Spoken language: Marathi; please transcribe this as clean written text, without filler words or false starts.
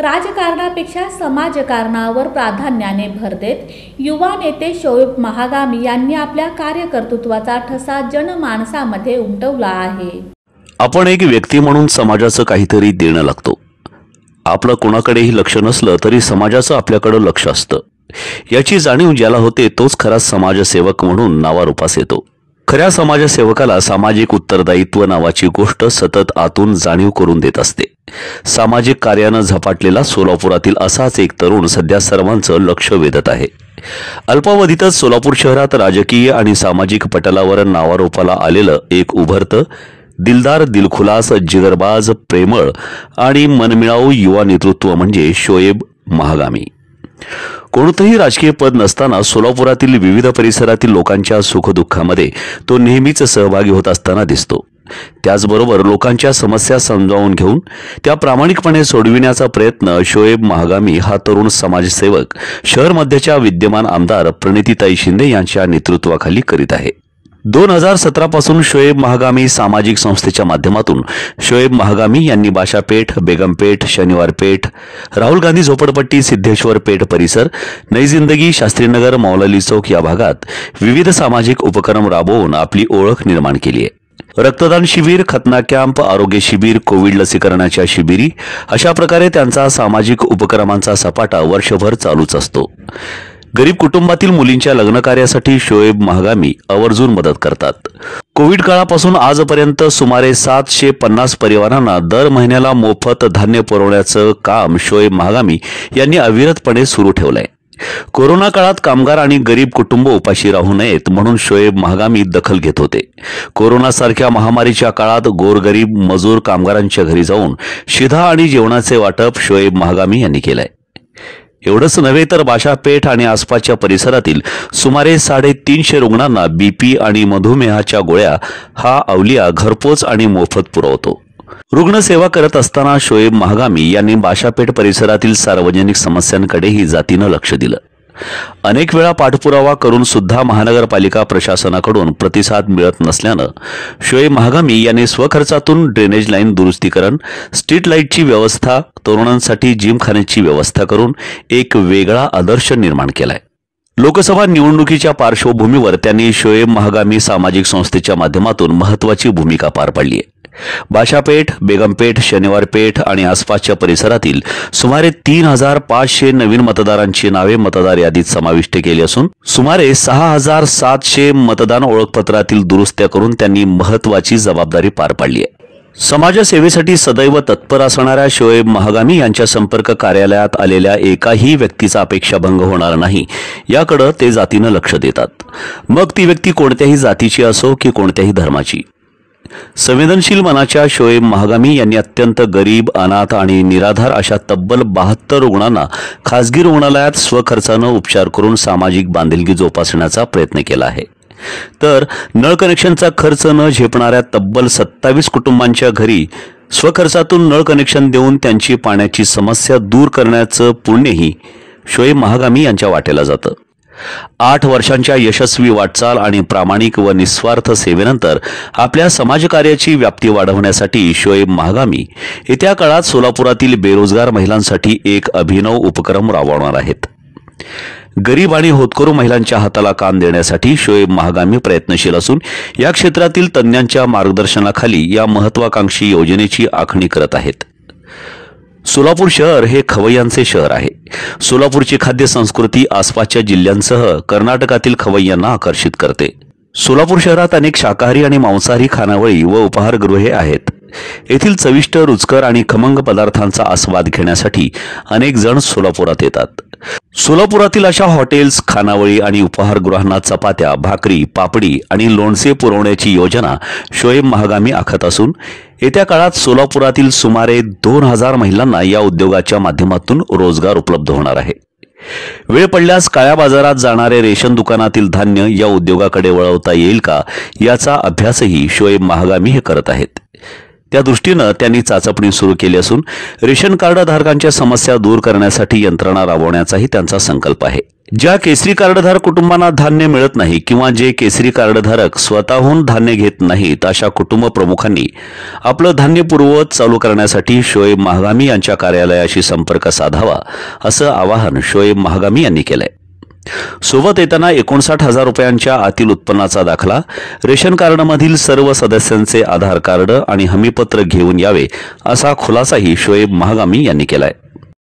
राजकारणापेक्षा समाजकारणावर प्राधान्याने भर देत युवा नेते शोएब महागामी यांनी आपल्या कार्यकर्तृत्वाचा ठसा जनमानसामध्ये उमटवला आहे। आपण एक व्यक्ती म्हणून समाजाचं काहीतरी देणं लागतो। आपलं कोणाकडेही लक्ष नसलं तरी समाजाचं आपल्याकडे लक्ष असतं। याची जाणीव ज्याला होते तोच खरा समाजसेवक म्हणून नावारूपास येतो। खऱ्या समाजसेवकाला सामाजिक उत्तरदायित्व नावाची गोष्ट सतत आतून जाणीव करून देत असते। सामाजिक कार्यानं झपाटलेला सोलापुरातील असाच एक तरुण सध्या सर्वांचं लक्ष वेधत आहे। अल्पावधीतच सोलापूर शहरात राजकीय आणि सामाजिक पटलावर नावारूपाला आलेलं एक उभरतं दिलदार, दिलखुलास, जिगरबाज, प्रेमळ आणि मनमिळाऊ युवा नेतृत्व म्हणजे शोएब महागामी। कोणतेही राजकीय पद नसताना सोलापुरातील विविध परिसरातील लोकांच्या सुखदुःखामध्ये तो नेहमीच सहभागी होत असताना दिसतो। त्याचबरोबर लोकांच्या समस्या समजावून घेऊन त्या प्रामाणिकपणे सोडविण्याचा प्रयत्न शोएब महागामी हा तरुण समाजसेवक शहर मध्यच्या विद्यमान आमदार प्रणितीताई शिंदे यांच्या नेतृत्वाखाली करीत आहे। 2017 पासून शोएब महागामी सामाजिक संस्थेच्या माध्यमातून शोएब महागामी यांनी बाशापेठ, बेगमपेठ, शनिवारपेठ, राहुल गांधी झोपडपट्टी, सिद्धेश्वर पेठ परिसर, नई जिंदगी, शास्त्रीनगर, मौलाली चौक या भागात विविध सामाजिक उपक्रम राबवून आपली ओळख निर्माण केली आहे। रक्तदान शिबिर, खतना कॅम्प, आरोग्य शिबिर, कोविड लसीकरणाच्या शिबिरी अशा प्रकारे त्यांचा सामाजिक उपक्रमांचा सपाटा वर्षभर चालूच असतो। गरीब कुटुंबातील मुलींच्या लग्न कार्यासाठी शोएब महागामी आवर्जून मदत करतात। कोविड काळापासून आजपर्यंत सुमारे 750 परिवारांना दर महिन्याला मोफत धान्य पुरवण्याचं काम शोएब महागामी यांनी अविरतपणे सुरू ठेवलंय। कोरोना काळात कामगार आणि गरीब कुटुंब उपाशी राहू नयेत म्हणून शोएब महागामी दखल घेत होते। कोरोना सारख्या महामारीच्या काळात गोरगरीब मजूर कामगारांच्या घरी जाऊन शिधा आणि जेवणाचे वाटप शोएब महागामी यांनी केलंय। एवढंच नव्हे तर बाशापेठ आणि आसपासच्या परिसरातील सुमारे 350 रुग्णांना बीपी आणि मधुमेहाच्या गोळ्या हा अवलिया घरपोच आणि मोफत पुरवतो। रुग्णसेवा करत असताना शोएब महागामी यांनी बाशापेठ परिसरातील सार्वजनिक समस्यांकडेही जातीनं लक्ष दिलं। अनेक वेळा पाठपुरावा करून सुद्धा महानगरपालिका प्रशासनाकडून प्रतिसाद मिळत नसल्यानं शोएब महागामी यांनी स्वखर्चातून ड्रेनेज लाईन दुरुस्तीकरण, स्ट्रीट लाईटची व्यवस्था, तरुणांसाठी जिमखान्याची व्यवस्था करून एक वेगळा आदर्श निर्माण केलाय। लोकसभा निवडणुकीच्या पार्श्वभूमीवर त्यांनी शोएब महागामी सामाजिक संस्थेच्या माध्यमातून महत्त्वाची भूमिका पार पाडली आहे। बाशापेठ, बेगमपेठ, शनिवारपेठ आणि आसपासच्या परिसरातील सुमारे 3500 नवीन मतदारांची नावे मतदार यादीत समाविष्ट केली असून सुमारे 6700 मतदान ओळखपत्रातील दुरुस्त्या करून त्यांनी महत्त्वाची जबाबदारी पार पाडली आहे। समाजसेवेसाठी सदैव तत्पर असणाऱ्या शोएब महागामी यांच्या संपर्क कार्यालयात आलेल्या एकाही व्यक्तीचा अपेक्षाभंग होणार नाही याकडे ते जातीनं लक्ष देतात। मग ती व्यक्ती कोणत्याही जातीची असो की कोणत्याही धर्माची। संवेदनशील मनाच्या शोएब महागामी यांनी अत्यंत गरीब, अनाथ आणि निराधार अशा तब्बल 72 रुग्णांना खासगी रुग्णालयात स्वखर्चानं उपचार करून सामाजिक बांधिलकी जोपासण्याचा प्रयत्न केला आहे। तर नळ कनेक्शनचा खर्च न झेपणाऱ्या तब्बल 27 कुटुंबांच्या घरी स्वखर्चातून नळ कनेक्शन देऊन त्यांची पाण्याची समस्या दूर करण्याचं पुण्यही शोएब महागामी यांच्या वाटेला जातं। 8 वर्षांच्या यशस्वी वाटचाल आणि प्रामाणिक व निस्वार्थ सेवेनंतर आपल्या समाजकार्याची व्याप्ती वाढवण्यासाठी शोएब महागामी येत्या काळात सोलापुरातील बेरोजगार महिलांसाठी एक अभिनव उपक्रम राबवणार आहेत। गरीब आणि होतकरू महिलांच्या हाताला काम देण्यासाठी शोएब महागामी प्रयत्नशील असून या क्षेत्रातील तज्ञांच्या मार्गदर्शनाखाली या महत्त्वाकांक्षी योजनेची आखणी करत आहेत। सोलापूर शहर हे खवय्यांचे शहर आहे। सोलापूरची खाद्य संस्कृती आसपासच्या जिल्ह्यांसह कर्नाटकातील खवय्यांना आकर्षित करते। सोलापूर शहरात अनेक शाकाहारी आणि मांसाहारी खानावळी व उपहारगृहे आहेत। येथील चविष्ट, रुचकर आणि खमंग पदार्थांचा आस्वाद घेण्यासाठी अनेक जण सोलापुरात येतात। सोलापुरातील अशा हॉटेल्स, खानावळी आणि उपहारगृहांना चपात्या, भाकरी, पापडी आणि लोणचे पुरवण्याची योजना शोएब महागामी आखत असून येत्या काळात सोलापुरातील सुमारे 2000 महिलांना या उद्योगाच्या माध्यमातून रोजगार उपलब्ध होणार आहे। वेळ पडल्यास काळ्या बाजारात जाणारे रेशन दुकानातील धान्य या उद्योगाकडे वळवता येईल का याचा अभ्यासही शोएब महागामी हे करत आहेत। त्या दृष्टीने त्यांनी चाचपणी सुरू केली असून रेशन कार्ड धारकांच्या समस्या दूर करण्यासाठी यंत्रणा राबवण्याचाही त्यांचा संकल्प आहे। ज्या केसरी कार्डधारक कुटुंबांना धान्य मिळत नाही किंवा जे केसरी कार्डधारक स्वतःहून धान्य घेत नाहीत अशा कुटुंब प्रमुखांनी आपलं धान्य पूर्ववत चालू करण्यासाठी शोएब महागामी यांच्या कार्यालयाशी संपर्क साधावा असं आवाहन शोएब महागामी यांनी केलंय। सोबत येताना 59,000 रुपयांच्या आतील उत्पन्नाचा दाखला, रेशन कार्डमधील सर्व सदस्यांचे आधार कार्ड आणि हमीपत्र घेऊन यावे असा खुलासाही शोएब महागामी यांनी केलाय।